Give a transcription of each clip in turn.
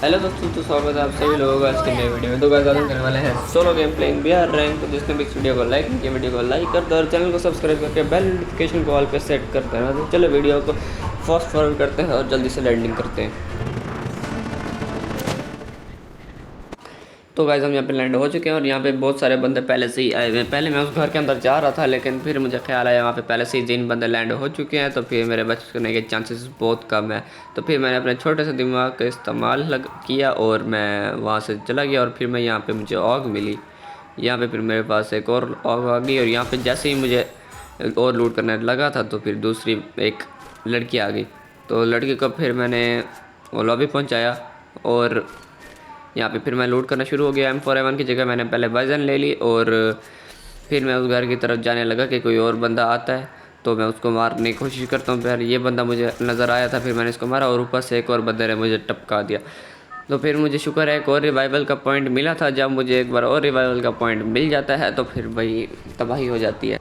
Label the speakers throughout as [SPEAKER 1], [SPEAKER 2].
[SPEAKER 1] Hello दोस्तों, तो स्वागत है आप सभी लोगों का आज के नए वीडियो में। तो गाइस आज हम करने वाले हैं solo game playing Bihar rank. तो जिसने भी इस वीडियो को लाइक किया, वीडियो को लाइक कर दो और चैनल को सब्सक्राइब करके बेल नोटिफिकेशन को ऑल पे सेट करते हैं। तो चलो वीडियो को फास्ट फॉरवर्ड करते हैं और जल्दी से लैंडिंग करते हैं। तो गाइस हम यहाँ पे लैंड हो चुके हैं और यहाँ पे बहुत सारे बंदे पहले से ही आए हुए हैं। पहले मैं उस घर के अंदर जा रहा था, लेकिन फिर मुझे ख्याल आया वहाँ पे पहले से ही जिन बंदे लैंड हो चुके हैं, तो फिर मेरे बचने के चांसेस बहुत कम है। तो फिर मैंने अपने छोटे से दिमाग का इस्तेमाल किया और मैं वहाँ से चला गया। और फिर मैं यहाँ पर मुझे ऑग मिली। यहाँ पर फिर मेरे पास एक और ऑग आ गई और यहाँ पर जैसे ही मुझे और लूट करने लगा था तो फिर दूसरी एक लड़की आ गई। तो लड़की को फिर मैंने वो लॉबी पहुँचाया और यहाँ पे फिर मैं लूट करना शुरू हो गया। M4A1 की जगह मैंने पहले बाइजन ले ली और फिर मैं उस घर की तरफ जाने लगा कि कोई और बंदा आता है तो मैं उसको मारने की कोशिश करता हूँ। फिर ये बंदा मुझे नज़र आया था, फिर मैंने इसको मारा और ऊपर से एक और बंदे ने मुझे टपका दिया। तो फिर मुझे शुक्र है एक और रिवाइवल का पॉइंट मिला था। जब मुझे एक बार और रिवाइवल का पॉइंट मिल जाता है तो फिर भाई तबाही हो जाती है।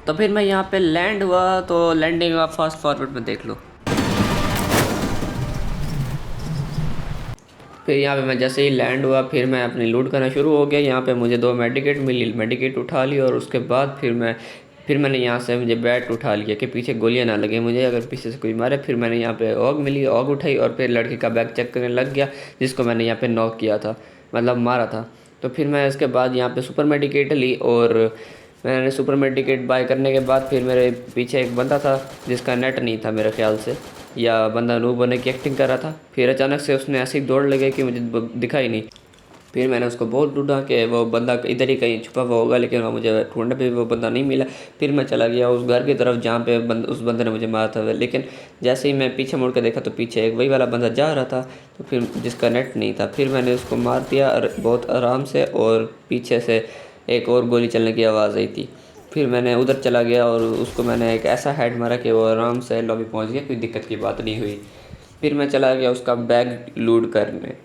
[SPEAKER 1] तो फिर मैं यहाँ पर लैंड हुआ, तो लैंडिंग आप फास्ट फॉरवर्ड में देख लो। फिर यहाँ पे मैं जैसे ही लैंड हुआ फिर मैं अपनी लूट करना शुरू हो गया। यहाँ पे मुझे 2 मेडिकेट मिली, मेडिकेट उठा ली और उसके बाद फिर मैंने यहाँ से मुझे बैट उठा लिया कि पीछे गोलियाँ ना लगे मुझे, अगर पीछे से कोई मारे। फिर मैंने यहाँ पे ऑग मिली, ऑग उठाई और फिर लड़के का बैग चेक करने लग गया जिसको मैंने यहाँ पे नॉक किया था, मतलब मारा था। तो फिर मैं इसके बाद यहाँ पे सुपर मेडिकेट ली और मैंने सुपर मेडिकेट बाय करने के बाद फिर मेरे पीछे एक बंदा था जिसका नेट नहीं था मेरे ख्याल से, या बंदा नूब बनने की एक्टिंग कर रहा था। फिर अचानक से उसने ऐसी दौड़ लगे कि मुझे दिखा ही नहीं। फिर मैंने उसको बहुत ढूंढा कि वो बंदा इधर ही कहीं छुपा हुआ होगा, लेकिन वहाँ मुझे ढूंढने पे वो बंदा नहीं मिला। फिर मैं चला गया उस घर की तरफ जहाँ पे उस बंदे ने मुझे मारा था। लेकिन जैसे ही मैं पीछे मुड़ के देखा तो पीछे एक वही वाला बंदा जा रहा था, तो फिर जिसका नेट नहीं था। फिर मैंने उसको मार दिया बहुत आराम से और पीछे से एक और गोली चलने की आवाज़ आई थी। फिर मैंने उधर चला गया और उसको मैंने एक ऐसा हेड मारा कि वो आराम से लॉबी पहुंच गया, कोई दिक्कत की बात नहीं हुई। फिर मैं चला गया उसका बैग लूट करने।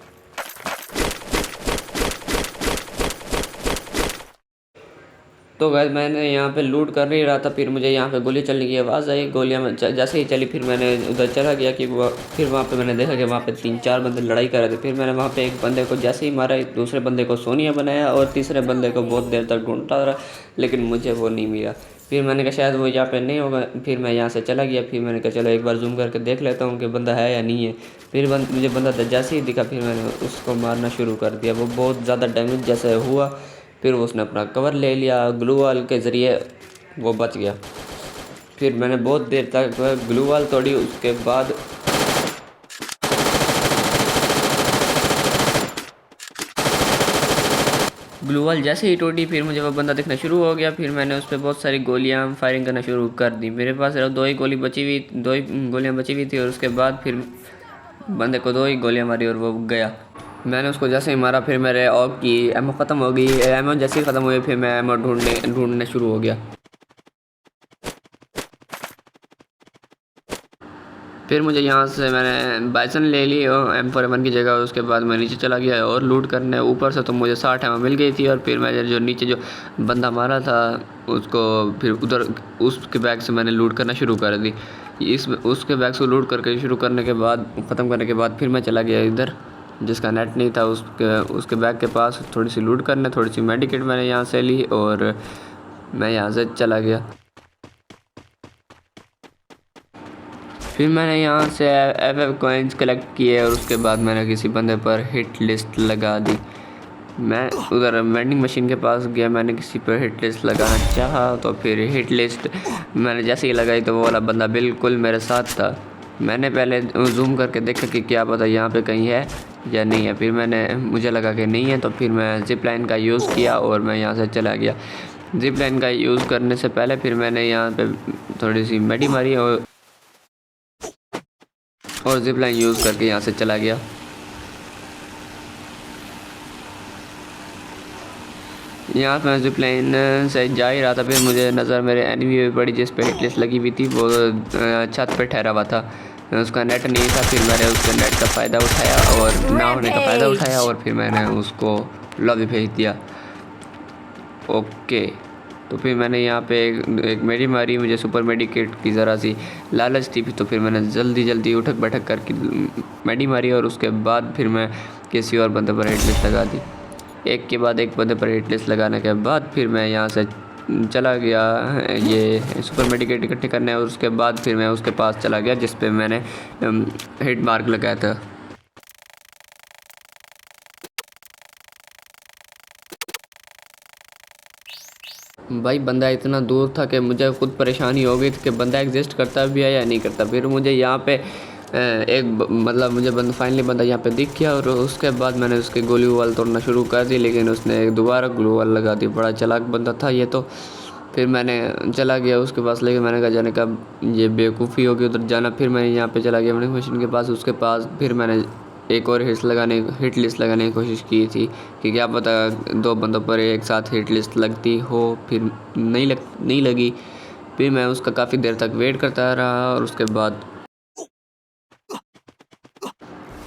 [SPEAKER 1] तो गाइस मैंने यहाँ पे लूट कर नहीं रहा था, फिर मुझे यहाँ पे गोली चलने की आवाज़ आई। गोलियाँ में जैसे ही चली फिर मैंने उधर चला गया कि फिर वहाँ पे मैंने देखा कि वहाँ पे 3-4 बंदे लड़ाई कर रहे थे। फिर मैंने वहाँ पे एक बंदे को जैसे ही मारा, दूसरे बंदे को सोनिया बनाया और तीसरे बंदे को बहुत देर तक ढूंढता रहा, लेकिन मुझे वो नहीं मिला। फिर मैंने कहा शायद वो यहाँ पे नहीं होगा, फिर मैं यहाँ से चला गया। फिर मैंने कहा चलो एक बार जूम करके देख लेता हूँ कि बंदा है या नहीं है। फिर मुझे बंदा जैसे ही दिखा फिर मैंने उसको मारना शुरू कर दिया। वो बहुत ज़्यादा डैमेज जैसे हुआ, फिर उसने अपना कवर ले लिया, ग्लू वॉल के ज़रिए वो बच गया। फिर मैंने बहुत देर तक ग्लू वॉल तोड़ी। उसके बाद ग्लू वॉल जैसे ही टूटी फिर मुझे वो बंदा दिखना शुरू हो गया। फिर मैंने उस पर बहुत सारी गोलियां फायरिंग करना शुरू कर दी। मेरे पास सिर्फ 2 ही गोलियां बची हुई थी और उसके बाद फिर बंदे को 2 ही गोलियां मारी और वो गया। मैंने उसको जैसे ही मारा फिर मेरे ऑग की एमओ ख़त्म हो गई। एमओ जैसे ही ख़त्म हुई फिर मैं एमओ ढूंढने शुरू हो गया। फिर मुझे यहाँ से मैंने बाइसन ले ली और M4A1 की जगह। उसके बाद मैं नीचे चला गया और लूट करने। ऊपर से तो मुझे 60 एमओ मिल गई थी और फिर मैं जो नीचे जो बंदा मारा था उसको फिर उधर उसके बैग से मैंने लूट करना शुरू कर दी। उसके बैग से लूट करके शुरू करने के बाद ख़त्म करने के बाद फिर मैं चला गया इधर जिसका नेट नहीं था उसके बैग के पास थोड़ी सी लूट करने। थोड़ी सी मेडिकेट मैंने यहाँ से ली और मैं यहाँ से चला गया। फिर मैंने यहाँ से FF कॉइन्स कलेक्ट किए और उसके बाद मैंने किसी बंदे पर हिट लिस्ट लगा दी। मैं उधर वेंडिंग मशीन के पास गया, मैंने किसी पर हिट लिस्ट लगाना चाहा तो फिर हिट लिस्ट मैंने जैसे ही लगाई तो वो वाला बंदा बिल्कुल मेरे साथ था। मैंने पहले जूम करके देखा कि क्या पता यहाँ पे कहीं है या नहीं है। फिर मुझे लगा कि नहीं है, तो फिर मैं जिप लाइन का यूज़ किया और मैं यहाँ से चला गया। जिप लाइन का यूज़ करने से पहले फिर मैंने यहाँ पे थोड़ी सी मेडी मारी और जिप लाइन यूज़ करके यहाँ से चला गया। यहाँ पे मैं जिप लाइन से जा ही रहा था, फिर मुझे नज़र मेरे एनिमी पे पड़ी जिस पे हिट लिस्ट लगी हुई थी। वो छत पे ठहरा हुआ था, उसका नेट नहीं था। फिर मैंने उसके नेट का फ़ायदा उठाया और ना होने का फ़ायदा उठाया और फिर मैंने उसको लॉबी भेज दिया। ओके, तो फिर मैंने यहाँ पे एक मेडी मारी, मुझे सुपर मेडिकेट की ज़रा सी लालच थी, तो फिर मैंने जल्दी उठक बैठक करके मेडी मारी और उसके बाद फिर मैं किसी और बंदे पर हिट लिस्ट लगा दी। एक के बाद एक बंदे पर हिट लिस्ट लगाने के बाद फिर मैं यहाँ से चला गया ये सुपर मेडिकेट इकट्ठे करने, और उसके बाद फिर मैं उसके पास चला गया जिस पे मैंने हिट मार्क लगाया था। भाई बंदा इतना दूर था कि मुझे खुद परेशानी हो गई थी कि बंदा एग्जिस्ट करता भी है या नहीं करता। फिर मुझे यहाँ पे मतलब मुझे फाइनली बंदा यहाँ पे दिख गया, और उसके बाद मैंने उसके गोली वाल तोड़ना शुरू कर दी, लेकिन उसने दोबारा ग्लू वाल लगा दी। बड़ा चालाक बंदा था ये तो। फिर मैंने चला गया उसके पास, लेकिन मैंने कहा जाने का ये बेवकूफ़ी होगी उधर जाना। फिर मैंने यहाँ पे चला गया मैंने मशीन के पास, उसके पास फिर मैंने एक और हिट लिस्ट लगाने की कोशिश की थी कि क्या पता 2 बंदों पर एक साथ हिट लिस्ट लगती हो। फिर नहीं लगी। फिर मैं उसका काफ़ी देर तक वेट करता रहा, और उसके बाद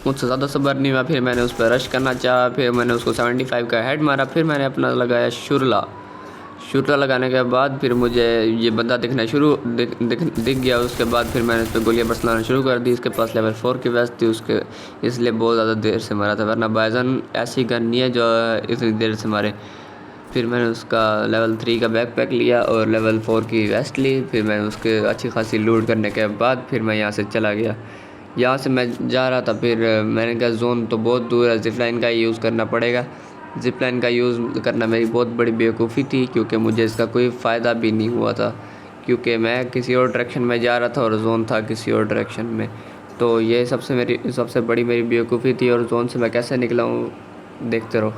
[SPEAKER 1] मुझसे ज़्यादा सब्र नहीं हुआ। फिर मैंने उस पर रश करना चाहा, फिर मैंने उसको 75 का हेड मारा। फिर मैंने अपना लगाया शुरला लगाने के बाद फिर मुझे ये बंदा दिख गया। उसके बाद फिर मैंने उस पर गोलियाँ बरसाना शुरू कर दी। इसके पास लेवल 4 की वेस्ट थी उसके, इसलिए बहुत ज़्यादा देर से मारा था, वरना बाइजन ऐसी गन नहीं है जो इतनी देर से मारे। फिर मैंने उसका लेवल 3 का बैकपैक लिया और लेवल 4 की वेस्ट ली। फिर मैंने उसके अच्छी खासी लूट करने के बाद फिर मैं यहाँ से चला गया। यहाँ से मैं जा रहा था, फिर मैंने कहा जोन तो बहुत दूर है, जिप लाइन का ही यूज़ करना पड़ेगा। जिप लाइन का यूज़ करना मेरी बहुत बड़ी बेवकूफ़ी थी, क्योंकि मुझे इसका कोई फ़ायदा भी नहीं हुआ था, क्योंकि मैं किसी और डायरेक्शन में जा रहा था और जोन था किसी और डायरेक्शन में। तो ये सबसे बड़ी मेरी बेवकूफ़ी थी, और जोन से मैं कैसे निकला हूँ देखते रहो।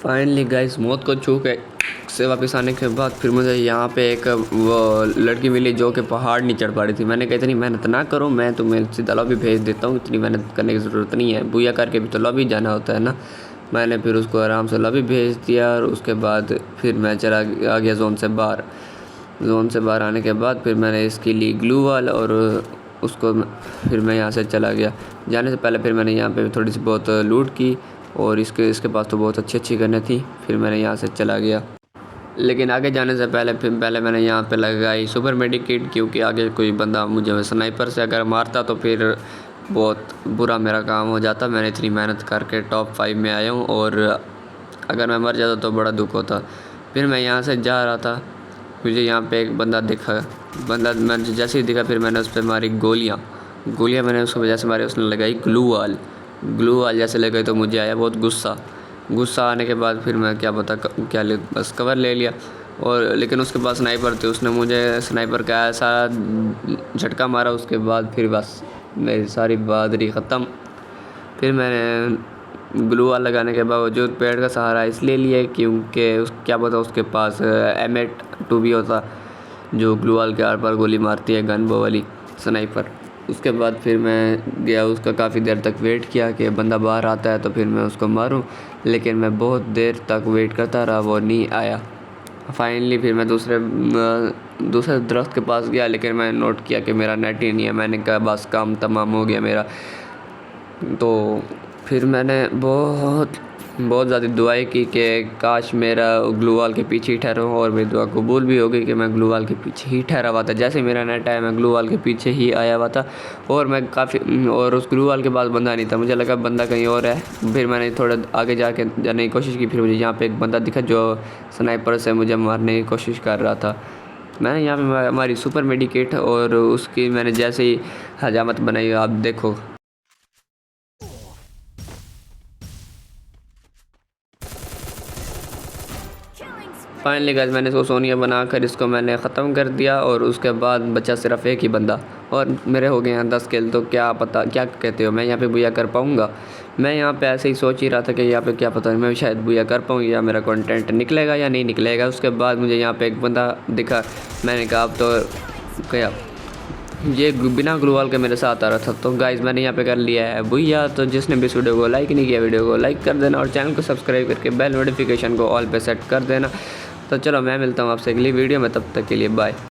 [SPEAKER 1] फाइनली गाइस मौत को छू के से वापस आने के बाद फिर मुझे यहाँ पे एक वो लड़की मिली जो कि पहाड़ नहीं चढ़ पा रही थी। मैंने कहा इतनी मेहनत ना करो, मैं तुम्हें सीधा लॉबी भेज देता हूँ, इतनी मेहनत करने की ज़रूरत नहीं है, बुया करके भी तो लॉबी जाना होता है ना। मैंने फिर उसको आराम से लॉबी भेज दिया, और उसके बाद फिर मैं आ गया जोन से बाहर। जोन से बाहर आने के बाद फिर मैंने इसके लिए ग्लू वाल, और उसको फिर मैं यहाँ से चला गया। जाने से पहले फिर मैंने यहाँ पे थोड़ी सी बहुत लूट की, और इसके पास तो बहुत अच्छी गन्नें थी। फिर मैंने यहाँ से चला गया, लेकिन आगे जाने से पहले मैंने यहाँ पे लगाई सुपर मेडिकेट, क्योंकि आगे कोई बंदा मुझे स्नाइपर से अगर मारता तो फिर बहुत बुरा मेरा काम हो जाता। मैंने इतनी मेहनत करके टॉप 5 में आया हूँ, और अगर मैं मर जाता तो बड़ा दुख होता। फिर मैं यहाँ से जा रहा था, मुझे यहाँ पे एक बंदा मैं जैसे ही दिखा फिर मैंने उस पर मारी गोलियाँ मैंने उसको जैसे मारी, उसने लगाई ग्लू वाल जैसे लगे तो मुझे आया बहुत गुस्सा आने के बाद फिर मैं क्या पता बस कवर ले लिया। और लेकिन उसके पास स्नाइपर थे, उसने मुझे स्नाइपर का ऐसा झटका मारा, उसके बाद फिर बस मेरी सारी बहादुरी ख़त्म। फिर मैंने ग्लू वाल लगाने के बावजूद पेड़ का सहारा इसलिए लिया क्योंकि क्या पता उसके पास M82 भी होता, जो ग्लू वाल के आर पार गोली मारती है, गन वो वाली स्नाइपर। उसके बाद फिर मैं गया, उसका काफ़ी देर तक वेट किया कि बंदा बाहर आता है तो फिर मैं उसको मारूं, लेकिन मैं बहुत देर तक वेट करता रहा, वो नहीं आया। फाइनली फिर मैं दूसरे दरख्त के पास गया, लेकिन मैंने नोट किया कि मेरा नेट ही नहीं है। मैंने कहा बस काम तमाम हो गया मेरा। तो फिर मैंने बहुत ज़्यादा दुआएं की कि काश मेरा ग्लू वाल के पीछे ही ठहरा हो, और मेरी दुआ कबूल भी हो गई कि मैं ग्लू वाल के पीछे ही ठहरा हुआ था। जैसे मेरा नेट आया मैं ग्लू वाल के पीछे ही आया हुआ था, और उस ग्लू वाल के पास बंदा नहीं था, मुझे लगा बंदा कहीं और है। फिर मैंने थोड़ा आगे जाने की कोशिश की, फिर मुझे यहाँ पर एक बंदा दिखा जो स्नाइपर से मुझे मारने की कोशिश कर रहा था। मैंने यहाँ पे हमारी सुपर मेडिकेट और उसकी मैंने जैसे ही हजामत बनाई, आप देखो। फाइनली गाइस मैंने इसको सोनिया बनाकर इसको मैंने ख़त्म कर दिया, और उसके बाद बचा सिर्फ एक ही बंदा, और मेरे हो गए हैं 10 किल। तो क्या पता क्या कहते हो, मैं यहाँ पे बुया कर पाऊँगा? मैं यहाँ पे ऐसे ही सोच ही रहा था कि यहाँ पे क्या पता मैं शायद बुया कर पाऊँ, या मेरा कंटेंट निकलेगा या नहीं निकलेगा। उसके बाद मुझे यहाँ पे एक बंदा दिखा, मैंने कहा अब तो क्या ये बिना ग्लूवाल के मेरे साथ आ रहा था। तो गाइस मैंने यहाँ पे कर लिया है भैया। तो जिसने भी इस वीडियो को लाइक नहीं किया, वीडियो को लाइक कर देना और चैनल को सब्सक्राइब करके बेल नोटिफिकेशन को ऑल पे सेट कर देना। तो चलो मैं मिलता हूँ आपसे अगली वीडियो में, तब तक के लिए बाय।